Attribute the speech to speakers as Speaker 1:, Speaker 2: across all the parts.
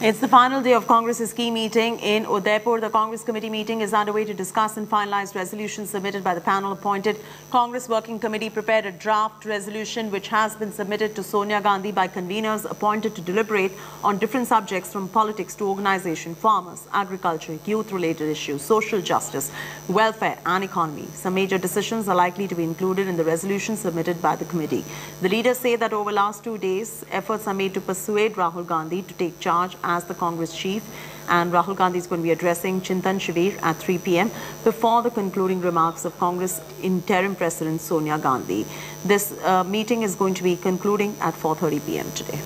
Speaker 1: It's the final day of Congress's key meeting in Udaipur. The Congress committee meeting is underway to discuss and finalize resolutions submitted by the panel appointed. Congress Working Committee prepared a draft resolution which has been submitted to Sonia Gandhi by conveners appointed to deliberate on different subjects from politics to organization, farmers, agriculture, youth-related issues, social justice, welfare and economy. Some major decisions are likely to be included in the resolution submitted by the committee. The leaders say that over the last 2 days, efforts are made to persuade Rahul Gandhi to take charge as the Congress chief, and Rahul Gandhi is going to be addressing Chintan Shivir at 3 p.m. before the concluding remarks of Congress interim President Sonia Gandhi. This meeting is going to be concluding at 4:30 p.m. today.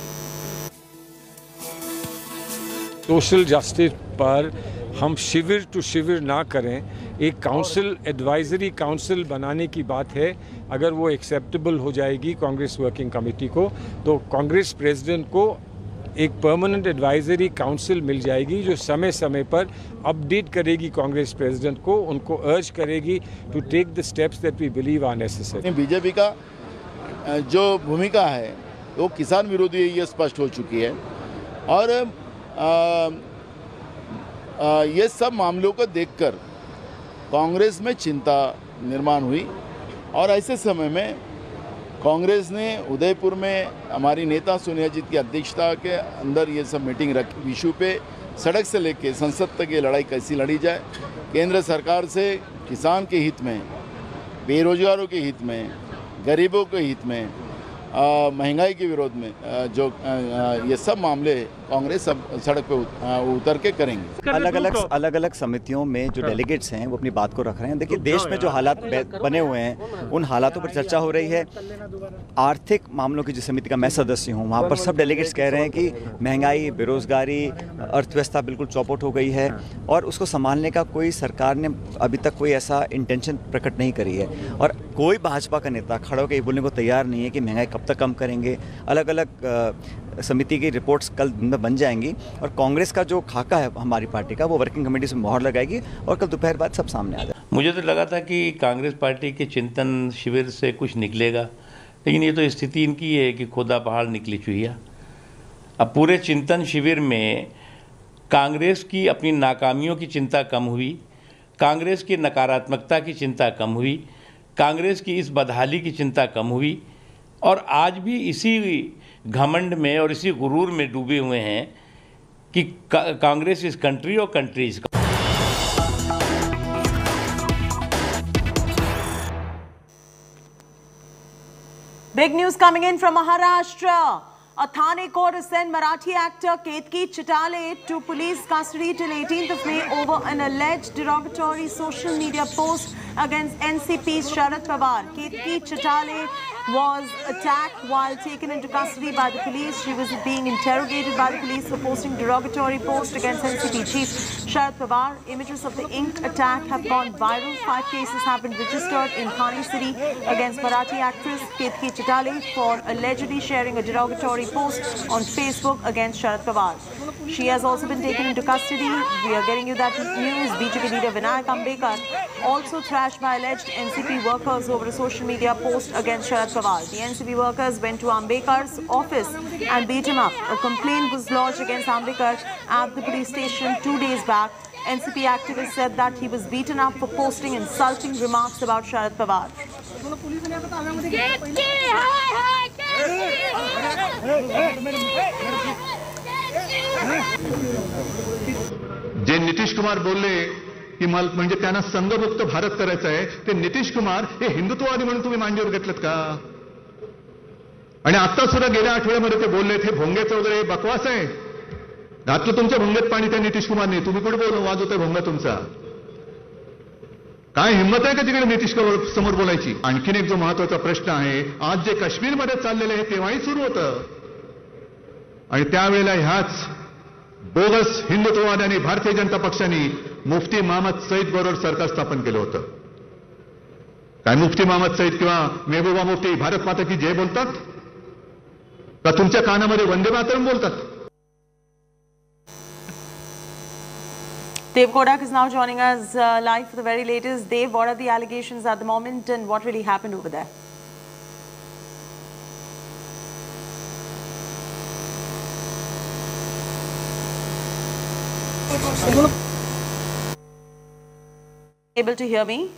Speaker 2: Social justice पर हम शिविर to शिविर ना करें, एक council advisory council बनाने की बात है। अगर वो एक्सेप्टेबल हो जाएगी कांग्रेस वर्किंग कमेटी को, तो कांग्रेस प्रेसिडेंट को एक परमानेंट एडवाइजरी काउंसिल मिल जाएगी जो समय समय पर अपडेट करेगी कांग्रेस प्रेसिडेंट को, उनको अर्ज करेगी to take the steps that we believe are necessary.
Speaker 3: BJP का जो भूमिका है वो किसान विरोधी ये स्पष्ट हो चुकी है, और ये सब मामलों को देखकर कांग्रेस में चिंता निर्माण हुई, और ऐसे समय में कांग्रेस ने उदयपुर में हमारी नेता सोनिया जी की अध्यक्षता के अंदर ये सब मीटिंग रखी। इशू पे सड़क से लेके संसद तक ये लड़ाई कैसी लड़ी जाए, केंद्र सरकार से किसान के हित में, बेरोजगारों के हित में, गरीबों के हित में, महंगाई के विरोध में जो ये सब मामले कांग्रेस सब सड़क पे उतर के करेंगे।
Speaker 4: अलग अलग समितियों में जो डेलीगेट्स हैं वो अपनी बात को रख रहे हैं। देखिए, देश में जो हालात बने हुए हैं उन हालातों पर चर्चा हो रही है। आर्थिक मामलों की जो समिति का मैं सदस्य हूँ, वहाँ पर सब डेलीगेट्स कह रहे हैं कि महंगाई, बेरोजगारी, अर्थव्यवस्था बिल्कुल चौपट हो गई है, और उसको संभालने का कोई सरकार ने अभी तक कोई ऐसा इंटेंशन प्रकट नहीं करी है, और कोई भाजपा का नेता खड़ा होकर ये बोलने को तैयार नहीं है कि महंगाई कब तक कम करेंगे। अलग अलग समिति की रिपोर्ट्स कल दिन में बन जाएंगी, और कांग्रेस का जो खाका है हमारी पार्टी का, वो वर्किंग कमेटी से मोहर लगाएगी, और कल दोपहर बाद सब सामने आ जाए।
Speaker 5: मुझे तो लगा था कि कांग्रेस पार्टी के चिंतन शिविर से कुछ निकलेगा, लेकिन ये तो स्थिति इनकी है कि खुदा पहाड़ निकली चुहिया। अब पूरे चिंतन शिविर में कांग्रेस की अपनी नाकामियों की चिंता कम हुई, कांग्रेस की नकारात्मकता की चिंता कम हुई, कांग्रेस की इस बदहाली की चिंता कम हुई, और आज भी इसी घमंड में और इसी गुरूर में डूबे हुए हैं कि कांग्रेस इस कंट्री और कंट्रीज का।
Speaker 1: Big news coming in from Maharashtra. A Thane court has sent Marathi actor Ketki Chitale to police custody till 18th of May over an alleged derogatory social media post against NCP's Sharad Pawar. Ketki Chitale was attacked while taken into custody by the police. She was being interrogated by the police for posting derogatory post against NCP chief Sharad Pawar. Images of the ink attack have gone viral. 5 cases have been registered in Thane city against Marathi actress Ketki Chitale for allegedly sharing a derogatory post on Facebook against Sharad Pawar. She has also been taken into custody. We are getting you that news. BJP leader Vinayak Ambekar also thrashed by alleged NCP workers over a social media post against Sharad Pawar. The NCP workers went to Ambekar's office and beat him up. A complaint was lodged against Ambekar at the police station 2 days back. NCP activists said that he was beaten up for posting insulting remarks about Sharad Pawar.
Speaker 6: जे नितीश कुमार बोलले की म्हणजे त्यांना संघमुक्त भारत करायचा आहे, ते नितीश कुमार हे हिंदुत्ववादी म्हणून तुम्ही मांडीवर घेतलेत का? आणि आता सुद्धा गेल्या आठवड्यामध्ये ते बोलले हे भोंग्याचं वगैरे बकवास आहे, घातलं तुमच्या भोंग्यात पाणी त्या नितीश कुमारने, तुम्ही कुठे बोलून वाजवताय भोंगा तुमचा? काय हिंमत आहे का तिकडे नितीश कुमार समोर बोलायची? आणखीन एक जो महत्त्वाचा प्रश्न आहे, आज जे काश्मीरमध्ये चाललेलं आहे तेव्हाही सुरू होतं, आणि त्यावेळेला ह्याच बोगस हिंदुत्ववाद्यांनी भारतीय जनता पक्षाने मुफ्ती मोहम्मद सईद बरोबर सरकार स्थापन केलं होतं. काय मुफ्ती मोहम्मद सईद किंवा मेहबूबा मुफ्ती भारत माता की जय बोलतात का तुमच्या कानामध्ये वंदे मातरम बोलतात?
Speaker 1: Dev Kodak is now joining us live for the very latest. Dev, what are the allegations at the moment and what really happened over there? Able to hear me?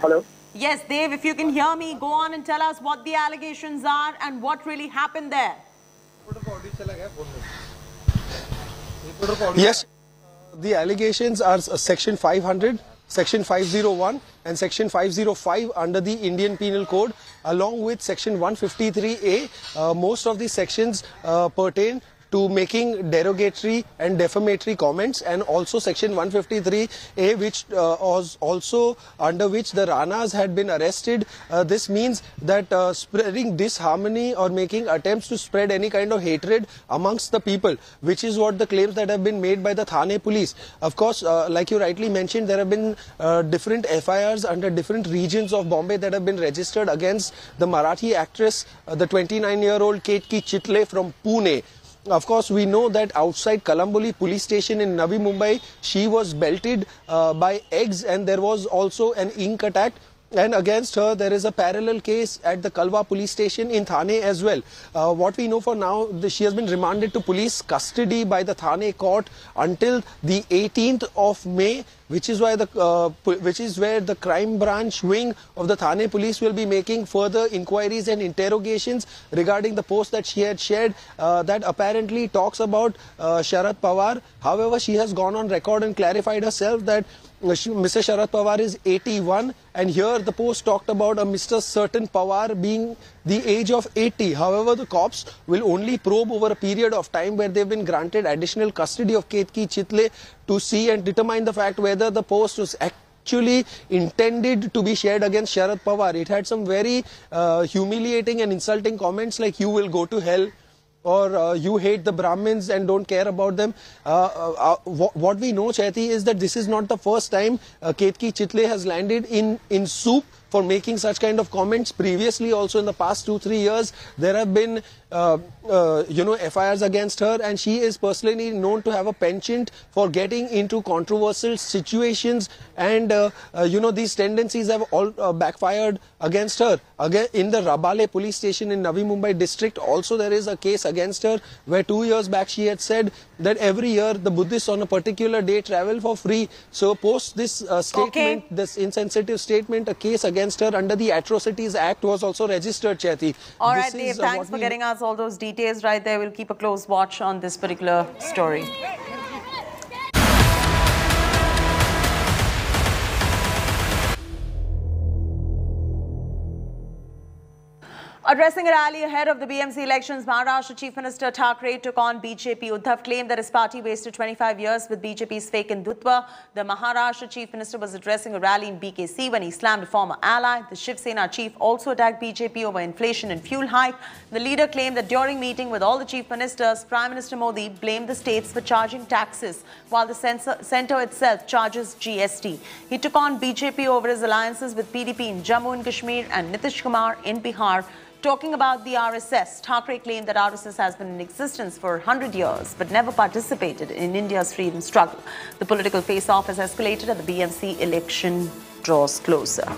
Speaker 7: Hello?
Speaker 1: Yes, Dave, if you can hear me, go on and tell us what the allegations are and what really happened there.
Speaker 8: Yes, the allegations are Section 500, Section 501 and Section 505 under the Indian Penal Code, along with Section 153A. Most of these sections pertain to making derogatory and defamatory comments, and also Section 153A, which was also under which the Ranas had been arrested. This means that spreading disharmony or making attempts to spread any kind of hatred amongst the people, which is what the claims that have been made by the Thane police. Of course, like you rightly mentioned, there have been different FIRs under different regions of Bombay that have been registered against the Marathi actress, the 29-year-old Ketki Chitle from Pune. Of course, we know that outside Kalamboli police station in Navi Mumbai, she was belted by eggs, and there was also an ink attack. And against her, there is a parallel case at the Kalwa police station in Thane as well. What we know for now, she has been remanded to police custody by the Thane court until the 18th of May, which is where the crime branch wing of the Thane police will be making further inquiries and interrogations regarding the post that she had shared that apparently talks about Sharad Pawar. However, she has gone on record and clarified herself that Mr. Sharad Pawar is 81, and here the post talked about a Mr. Certain Pawar being the age of 80. However, the cops will only probe over a period of time where they've been granted additional custody of Ketki Chitle to see and determine the fact whether the post was actually intended to be shared against Sharad Pawar. It had some very humiliating and insulting comments like "you will go to hell," or "you hate the Brahmins and don't care about them." What we know, Chaiti, is that this is not the first time Ketki Chitle has landed in soup for making such kind of comments. Previously, also in the past 2-3 years, there have been FIRs against her, and she is personally known to have a penchant for getting into controversial situations, and these tendencies have all backfired against her. Again, in the Rabale police station in Navi Mumbai district, also there is a case against her where 2 years back she had said that every year the Buddhists on a particular day travel for free. So post this statement, this insensitive statement, a case against her under the Atrocities Act was also registered, Chaiti.
Speaker 1: All right, Dave, thanks for getting us all those details right there. We'll keep a close watch on this particular story. Addressing a rally ahead of the BMC elections, Maharashtra Chief Minister Thackeray took on BJP. Uddhav claimed that his party wasted 25 years with BJP's fake Hindutva. The Maharashtra Chief Minister was addressing a rally in BKC when he slammed a former ally. The Shiv Sena chief also attacked BJP over inflation and fuel hike. The leader claimed that during meeting with all the chief ministers, Prime Minister Modi blamed the states for charging taxes, while the centre itself charges GST. He took on BJP over his alliances with PDP in Jammu and Kashmir and Nitish Kumar in Bihar. Talking about the RSS, Thackeray claimed that RSS has been in existence for 100 years but never participated in India's freedom struggle. The political face-off has escalated as the BMC election draws closer.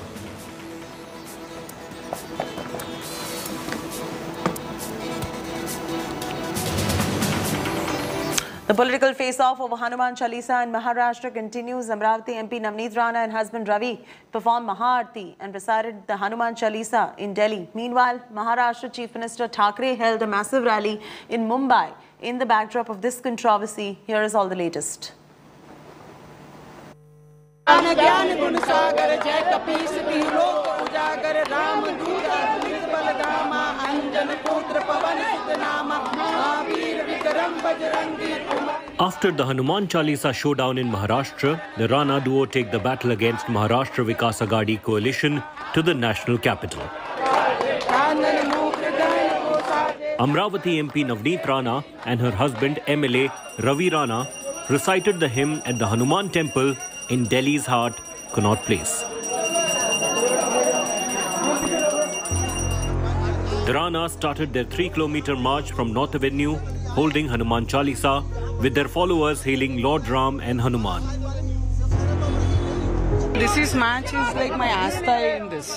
Speaker 1: The political face-off over Hanuman Chalisa in Maharashtra continues. Amravati MP Navneet Rana and husband Ravi performed Maha-Aarti and recited the Hanuman Chalisa in Delhi. Meanwhile, Maharashtra Chief Minister Thackeray held a massive rally in Mumbai. In the backdrop of this controversy, here is all the latest.
Speaker 9: After the Hanuman Chalisa showdown in Maharashtra, the Rana duo take the battle against Maharashtra Vikas Aghadi coalition to the national capital. Amravati MP Navneet Rana and her husband MLA Ravi Rana recited the hymn at the Hanuman temple in Delhi's heart, Connaught Place. The Rana started their 3-kilometer march from North Avenue, holding Hanuman Chalisa, with their followers hailing Lord Ram and Hanuman.
Speaker 7: This match is like my asta in this.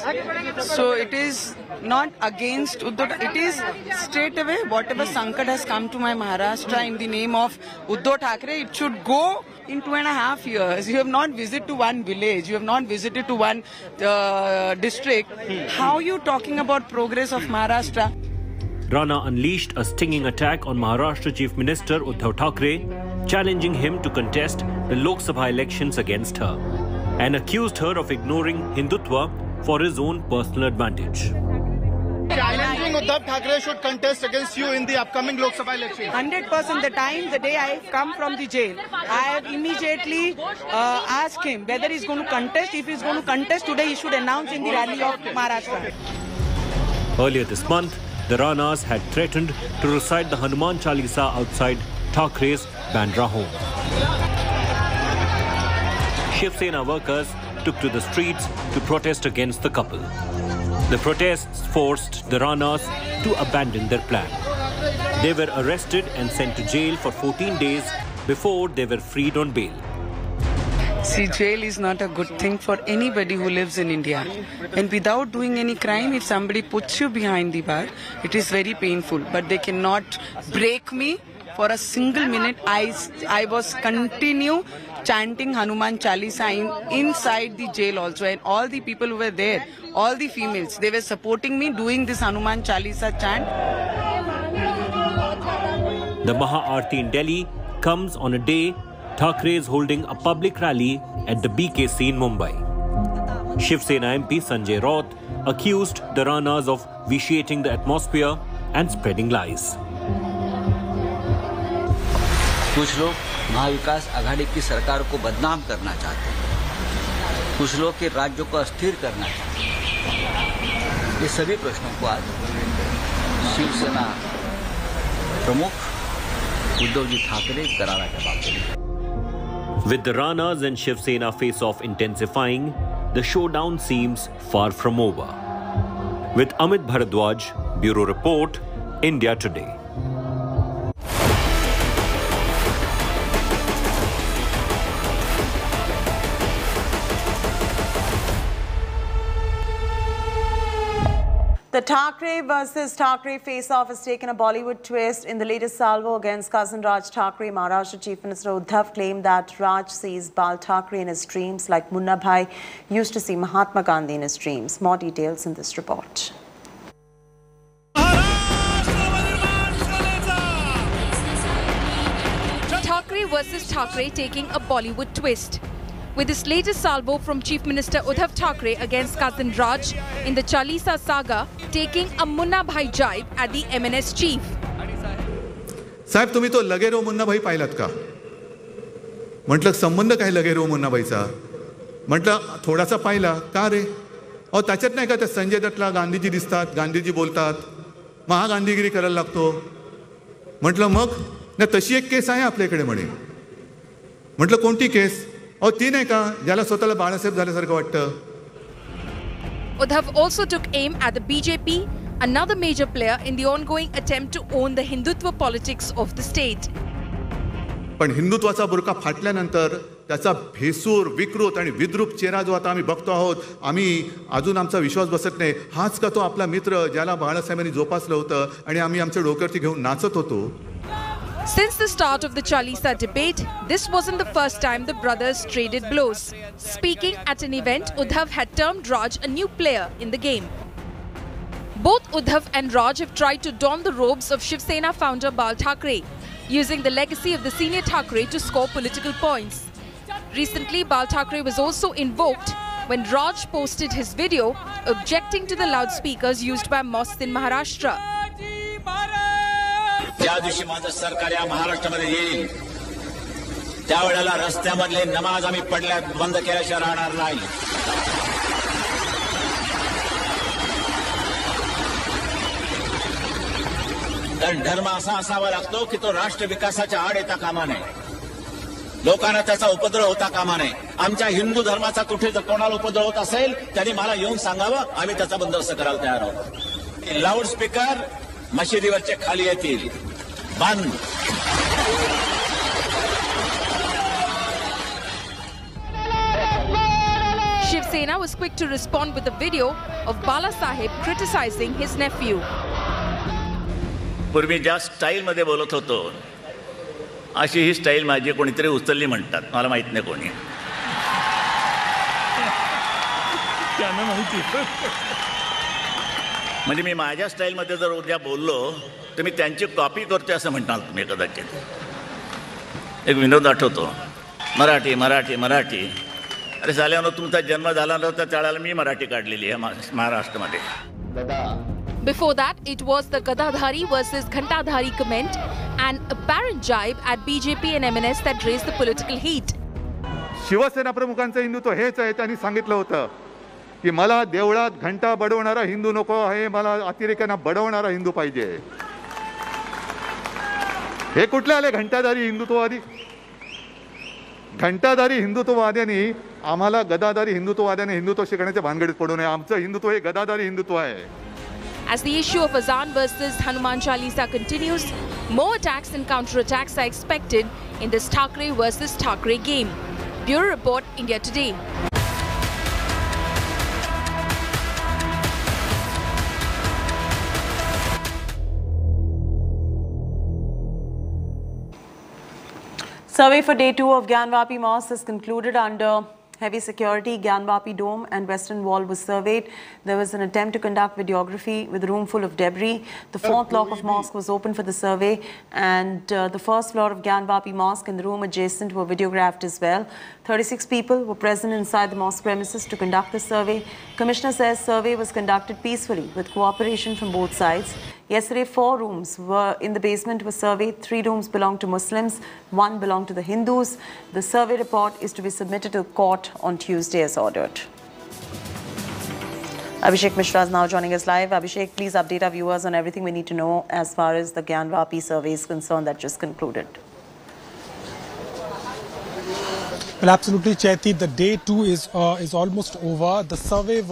Speaker 7: So it is not against Uddhav. It is straight away whatever Sankat has come to my Maharashtra in the name of Uddhav Thackeray, it should go in 2.5 years. You have not visited to one village. You have not visited to one district. How are you talking about progress of Maharashtra?
Speaker 9: Rana unleashed a stinging attack on Maharashtra Chief Minister Uddhav Thackeray, challenging him to contest the Lok Sabha elections against her, and accused her of ignoring Hindutva for his own personal advantage.
Speaker 10: Challenging Uddhav Thackeray should contest against you in the upcoming Lok Sabha election.
Speaker 7: 100% the day I have come from the jail, I have immediately asked him whether he is going to contest. If he is going to contest today, he should announce in the rally of Maharashtra.
Speaker 9: Earlier this month, the Ranas had threatened to recite the Hanuman Chalisa outside Thackeray's Bandra home. Shiv Sena workers took to the streets to protest against the couple. The protests forced the Ranas to abandon their plan. They were arrested and sent to jail for 14 days before they were freed on bail.
Speaker 7: See, jail is not a good thing for anybody who lives in India. And without doing any crime, if somebody puts you behind the bar, it is very painful. But they cannot break me for a single minute. I was continue chanting Hanuman Chalisa inside the jail also. And all the people who were there, all the females, they were supporting me doing this Hanuman Chalisa chant.
Speaker 9: The Maha Aarti in Delhi comes on a day Thackeray is holding a public rally at the BKC in Mumbai. Shiv Sena MP Sanjay Raut accused the Ranas of vitiating the atmosphere and spreading lies.
Speaker 11: कुछ लोग महाविकास आघाड़ी की सरकार को बदनाम करना चाहते हैं, कुछ लोग के राज्य को अस्थिर करना चाहते हैं। ये सभी प्रश्नों को आज शिवसेना प्रमुख उद्धव जी ठाकरे करारा जवाब देंगे।
Speaker 9: With the Ranas and Shiv Sena face-off intensifying, the showdown seems far from over. With Amit Bharadwaj, Bureau Report, India Today.
Speaker 1: The Thackeray versus Thackeray face-off has taken a Bollywood twist. In the latest salvo against cousin Raj Thackeray, Maharashtra Chief Minister Uddhav claimed that Raj sees Bal Thackeray in his dreams like Munna Bhai used to see Mahatma Gandhi in his dreams. More details in this report.
Speaker 12: Thackeray versus Thackeray taking a Bollywood twist. With this latest salvo from Chief Minister Uddhav Thackeray against cousin Raj in the Chalisa saga, taking a Munna Bhai jibe at the MNS chief.
Speaker 6: साहेब तुम्ही तो लगेरो मुन्ना भाई पाहिलात का? म्हटलं संबंध काय लगेरो मुन्ना भाईचा? म्हटलं थोडासा पाहिला का रे? अहो त्याच्यात नाही का त्या संजय दत्तला गांधीजी दिसतात, गांधीजी बोलतात, महागांधीगिरी करायला लागतो. म्हटलं मग ना तशी एक केस आहे आपल्याकडे म्हणे. म्हटलं कोणती केस? अहो ती नाही का ज्याला स्वतःला बाळासाहेब झाल्यासारखं वाटतं.
Speaker 12: Uddhav also took aim at the BJP, another major player in the ongoing attempt to own the Hindutva politics of the state.
Speaker 6: पण हिंदुत्वाचा बुरका फाटल्यानंतर त्याचा भेसूर, विकृत आणि विद्रूप चेहरा जो आता आम्ही बघतो आहोत, आम्ही अजून आमचा विश्वास बसत नाही. हाच का तो आपला मित्र ज्याला बाळासाहेबांनी जोपासलं होतं आणि आम्ही आमच्या डोक्यावरती घेऊन नाचत होतो.
Speaker 12: Since the start of the Chalisa debate, this wasn't the first time the brothers traded blows. Speaking at an event, Uddhav had termed Raj a new player in the game. Both Uddhav and Raj have tried to don the robes of Shiv Sena founder Bal Thackeray, using the legacy of the senior Thackeray to score political points. Recently, Bal Thackeray was also invoked when Raj posted his video objecting to the loudspeakers used by mosques in Maharashtra.
Speaker 13: ज्या दिवशी माझं सरकार या महाराष्ट्रामध्ये येईल त्यावेळेला रस्त्यामधले नमाज आम्ही पडल्यात बंद केल्याशिवाय राहणार नाही. कारण धर्म असा असावा लागतो की तो राष्ट्र विकासाच्या आड येता कामा नये, लोकांना त्याचा उपद्रव होता कामा नये. आमच्या हिंदू धर्माचा कुठे जर कोणाला उपद्रव होत असेल त्यांनी मला येऊन सांगावं, आम्ही त्याचा बंदोबस्त करायला तयार आहोत. लाऊडस्पीकर मशिदीवरचे खाली येतील, बंद.
Speaker 12: Saxena was quick to respond with a video of Bala Saheb criticizing his nephew.
Speaker 13: पूर्वी ज्या स्टाईलमध्ये बोलत होतो अशी ही स्टाईल माझी कोणीतरी उचलली म्हणतात, मला माहित नाही कोणी. त्यांना माहिती. म्हणजे मी माझ्या स्टाईलमध्ये जर उद्या बोललो तर मी त्यांची कॉपी करतोय असं म्हणताल तुम्ही कदाचित. एक विनोद आठवतो, मराठी मराठी मराठी. अरे साल्यानो, तुमचा जन्म झाला नव्हता त्यावेळेला मी मराठी काढलेली आहे महाराष्ट्रामध्ये.
Speaker 12: Before that, it was the Gadadhari versus Ghantadhari comment, an apparent jibe at BJP and MNS that raised the political heat.
Speaker 6: Shiv Sena प्रमुखांचं Hindutva हेच आहे. त्यांनी सांगितलं होतं की मला देवळात घंटा बडवणारा हिंदू नको आहे, मला अतिरेक्यांना बडवणारा हिंदू पाहिजे. हे कुठले आले घंटाधारी हिंदुत्ववादी? घंटाधारी हिंदुत्ववाद्यांनी आम्हाला गदाधारी हिंदुत्ववाद्यांनी हिंदुत्व शिकण्याच्या भानगडीत पडू नये. आमचं हिंदुत्व हे गदाधारी हिंदुत्व आहे.
Speaker 12: As the issue of Azan versus Hanuman Chalisa continues, more attacks and counter-attacks are expected in this Thackeray versus Thackeray game. Bureau Report, India Today.
Speaker 1: Survey for day 2 of Gyanvapi Mosque is concluded under heavy security. Gyanvapi Dome and Western Wall was surveyed. There was an attempt to conduct videography with a room full of debris. The 4th block of mosque was open for the survey, and the 1st floor of Gyanvapi Mosque and the room adjacent were videographed as well. 36 people were present inside the mosque premises to conduct the survey. Commissioner says survey was conducted peacefully with cooperation from both sides. Yesterday, 4 rooms were in the basement were surveyed. 3 rooms belonged to Muslims, 1 belonged to the Hindus. The survey report is to be submitted to court on Tuesday as ordered. Abhishek Mishra is now joining us live. Abhishek, please update our viewers on everything we need to know as far as the Gyanvapi survey is concerned that just concluded.
Speaker 8: Well, absolutely, Chaiti. The day 2 is almost over. The survey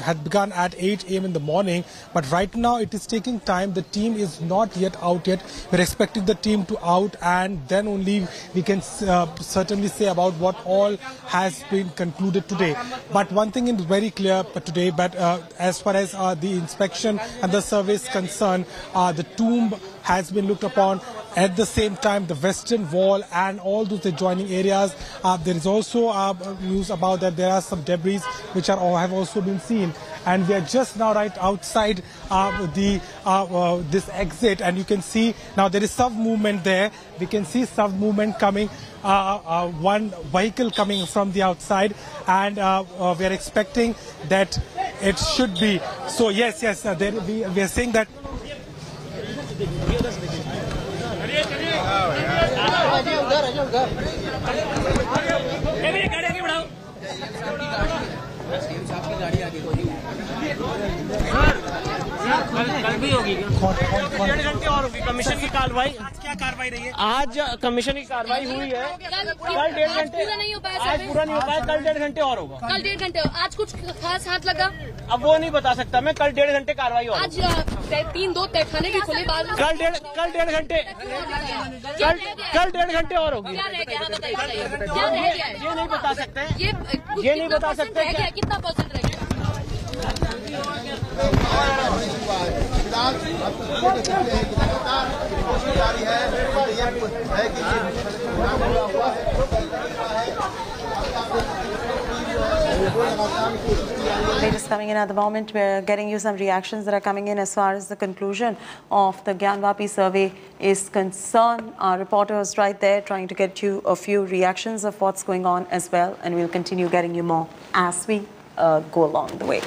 Speaker 8: had begun at 8 a.m. in the morning, but right now it is taking time. The team is not yet out yet. We're expecting the team to out, and then only we can certainly say about what all has been concluded today. But one thing is very clear today, but as far as the inspection and the survey is concerned, the tomb has been looked upon. At the same time, the Western Wall and all those adjoining areas, there is also news about that there are some debris which have also been seen. And we are just now right outside this exit, and you can see now there is some movement there. We can see some movement coming. One vehicle coming from the outside, and we are expecting that it should be. So yes, we are saying that.
Speaker 14: कल भी होगी, 1.5 घंटे और होगी commission की कार्रवाई. क्या कार्रवाई रही है? आज कमीशन की कार्रवाई हुई है. कल 1.5 घंटे नहीं हो पाया, आज पूरा नहीं हो पाया. कल 1.5 घंटे और होगा. कल 1.5 घंटे. आज कुछ खास हाथ लगा? अब वो नहीं बता सकता मैं. कल 1.5 घंटे कार्रवाई होगी. आज 3-2 तहखाने भी खुले. कल 1.5 घंटे. कल 1.5 घंटे और होगी. ये नहीं बता सकते. ये नहीं बता सकते कितना परसेंट रहेगा.
Speaker 1: Latest coming in at the moment, we're getting you some reactions that are coming in as far as the conclusion of the Gyanvapi survey is concerned. Our reporter is right there trying to get you a few reactions of what's going on as well, and we'll continue getting you more as we go along the way.